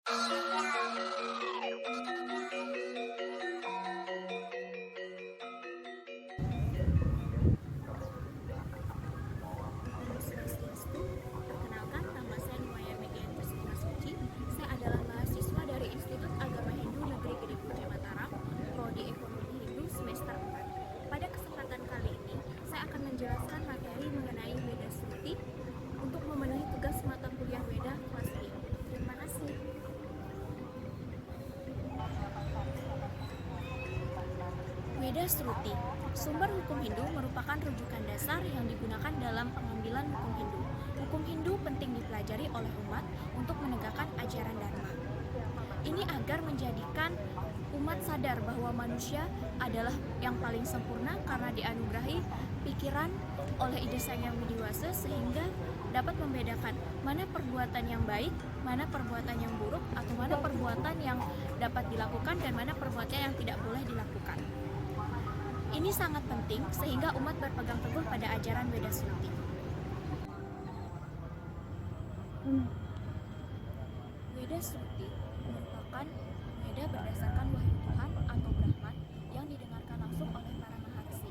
Om Swastiastu, perkenalkan nama saya Nimaya Megayanti Suci. Saya adalah mahasiswa dari Institut Agama Hindu Negeri Gede Puja Mataram, Prodi Ekonomi Hindu semester 4. Pada kesempatan kali ini, saya akan menjelaskan materi mengenai Weda Suti untuk memenuhi tugas mata kuliah Weda kelas B. Terima kasih. Weda Sruti, sumber hukum Hindu merupakan rujukan dasar yang digunakan dalam pengambilan hukum Hindu. Hukum Hindu penting dipelajari oleh umat untuk menegakkan ajaran Dharma. Ini agar menjadikan umat sadar bahwa manusia adalah yang paling sempurna karena dianugerahi pikiran oleh ide Sang Yang Widi Wasa, sehingga dapat membedakan mana perbuatan yang baik, mana perbuatan yang buruk, atau mana perbuatan yang dapat dilakukan dan mana perbuatan yang tidak boleh dilakukan. Ini sangat penting sehingga umat berpegang teguh pada ajaran Weda Sruti. Weda Sruti merupakan Weda berdasarkan wahyu Tuhan atau Brahman yang didengarkan langsung oleh para maharsi.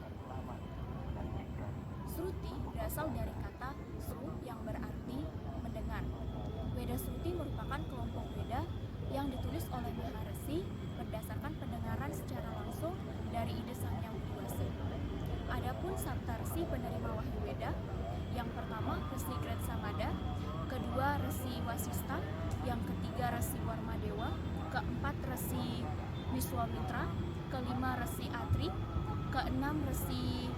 Sruti berasal dari kata sru yang berarti mendengar. Weda Sruti merupakan kelompok Weda yang ditulis oleh maharsi berdasarkan pendengaran secara langsung dari ide Sang Yang Widi Wasa. Adapun saptarsi penerima wahyu Weda, yang pertama Resi Gret Samada, kedua Resi Wasista, yang ketiga Resi Warmadewa, keempat Resi Wiswamitra, kelima Resi Atri, keenam Resi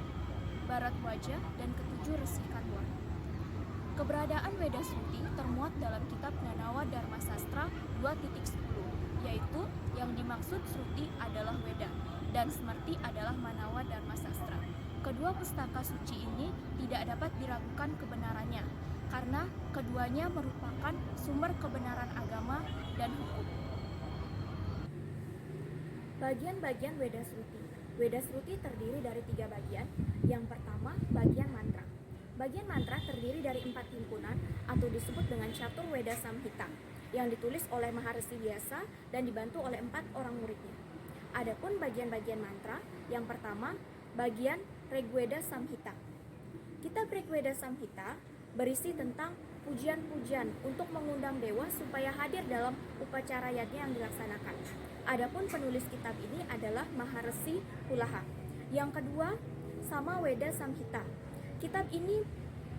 Bharadwaja, dan ketujuh Resi Kanwa. Keberadaan Weda Sruti termuat dalam kitab Nanawa Dharma Sastra 2.10, yaitu yang dimaksud Sruti adalah Weda dan Smerti adalah Manawa Dharma Sastra. Kedua pustaka suci ini tidak dapat diragukan kebenarannya karena keduanya merupakan sumber kebenaran agama dan hukum. Bagian-bagian Weda Sruti. Weda Sruti terdiri dari 3 bagian. Yang pertama, bagian mantra. Bagian mantra terdiri dari 4 himpunan atau disebut dengan Catur Weda Samhita yang ditulis oleh Maharsi Vyasa dan dibantu oleh 4 orang muridnya. Adapun bagian-bagian mantra, yang pertama, bagian Rigveda Samhita. Kitab Rigveda Samhita berisi tentang pujian-pujian untuk mengundang dewa supaya hadir dalam upacara yajna yang dilaksanakan. Adapun penulis kitab ini adalah Maharsi Pulaha. Yang kedua, Samaveda Samhita. Kitab ini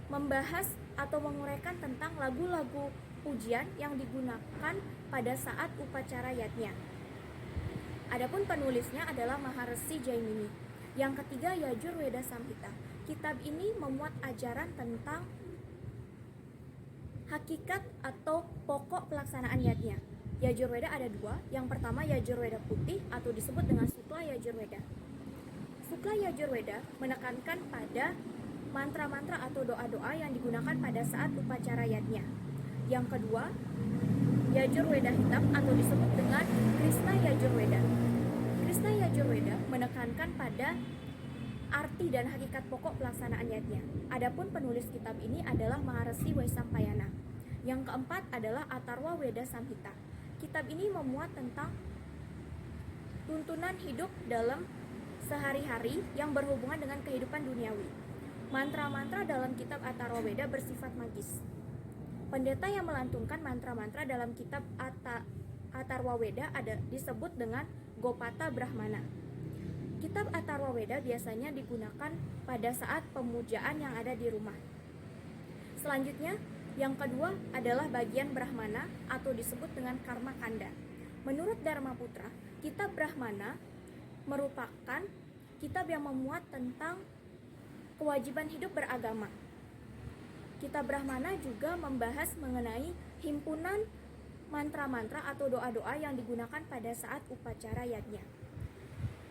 membahas atau menguraikan tentang lagu-lagu pujian yang digunakan pada saat upacara yajna. Adapun penulisnya adalah Maharsi Jaimini. Yang ketiga, Yajurveda Samhita. Kitab ini memuat ajaran tentang hakikat atau pokok pelaksanaan yajna. Yajurveda ada 2. Yang pertama Yajurveda putih atau disebut dengan Sukla Yajurveda. Sukla Yajurveda menekankan pada mantra-mantra atau doa-doa yang digunakan pada saat upacara yajna. Yang kedua, Yajurveda hitam atau disebut dengan Krishna Yajurveda. Krishna Yajurveda menekankan pada arti dan hakikat pokok pelaksanaan yajna. Adapun penulis kitab ini adalah Maharsi Vaisampayana. Yang keempat adalah Atharva Weda Samhita. Kitab ini memuat tentang tuntunan hidup dalam sehari-hari yang berhubungan dengan kehidupan duniawi. Mantra-mantra dalam kitab Atharva Weda bersifat magis. Pendeta yang melantunkan mantra-mantra dalam kitab Atharva Weda disebut dengan Gopata Brahmana. Kitab Atharva Weda biasanya digunakan pada saat pemujaan yang ada di rumah. Selanjutnya, yang kedua adalah bagian Brahmana atau disebut dengan Karma Kanda. Menurut Dharmaputra, kitab Brahmana merupakan kitab yang memuat tentang kewajiban hidup beragama. Kitab Brahmana juga membahas mengenai himpunan mantra-mantra atau doa-doa yang digunakan pada saat upacara yajna.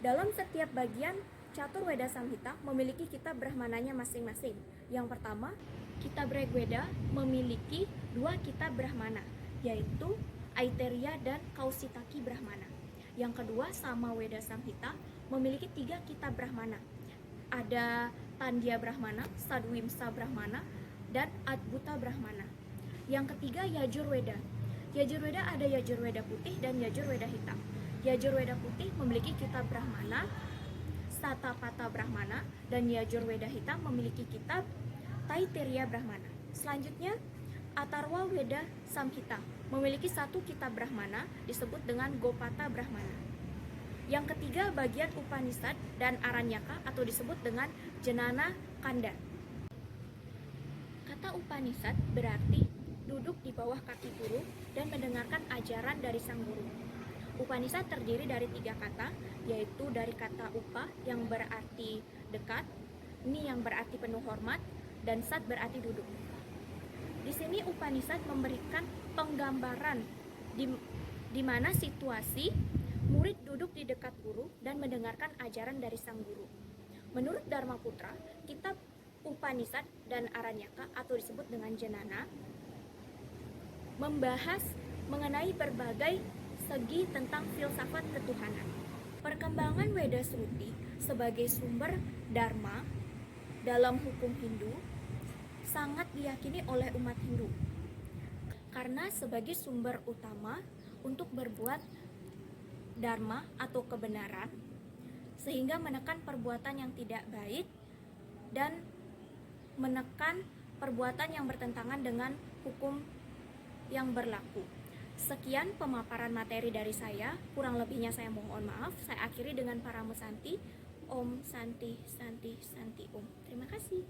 Dalam setiap bagian Catur Weda Samhita memiliki kitab Brahmananya masing-masing. Yang pertama, kitab Rigveda memiliki 2 kitab Brahmana, yaitu Aitareya dan Kausitaki Brahmana. Yang kedua, Samaveda Samhita memiliki 3 kitab Brahmana. Ada Tandya Brahmana, Sadwimsa Brahmana, dan Adbhuta Brahmana. Yang ketiga, Yajurveda. Yajurweda ada Yajurweda putih dan Yajurweda hitam. Yajurweda putih memiliki kitab Brahmana, Satapatha Brahmana, dan Yajurweda hitam memiliki kitab Taittiriya Brahmana. Selanjutnya, Atharva Veda Samhita memiliki satu kitab Brahmana disebut dengan Gopata Brahmana. Yang ketiga, bagian Upanishad dan Aranyaka atau disebut dengan Jnana Kanda. Kata Upanishad berarti duduk di bawah kaki guru dan mendengarkan ajaran dari sang guru. Upanishad terdiri dari 3 kata, yaitu dari kata upa yang berarti dekat, ni yang berarti penuh hormat, dan sat berarti duduk. Di sini Upanishad memberikan penggambaran di mana situasi murid duduk di dekat guru dan mendengarkan ajaran dari sang guru. Menurut Dharmaputra, kitab Upanishad dan Aranyaka atau disebut dengan Jnana membahas mengenai berbagai segi tentang filsafat ketuhanan. Perkembangan Weda Sruti sebagai sumber dharma dalam hukum Hindu sangat diyakini oleh umat Hindu karena sebagai sumber utama untuk berbuat dharma atau kebenaran, sehingga menekan perbuatan yang tidak baik dan menekan perbuatan yang bertentangan dengan hukum yang berlaku. Sekian pemaparan materi dari saya, kurang lebihnya saya mohon maaf. Saya akhiri dengan Paramo Santi. Om Santi Santi Santi Om. Terima kasih.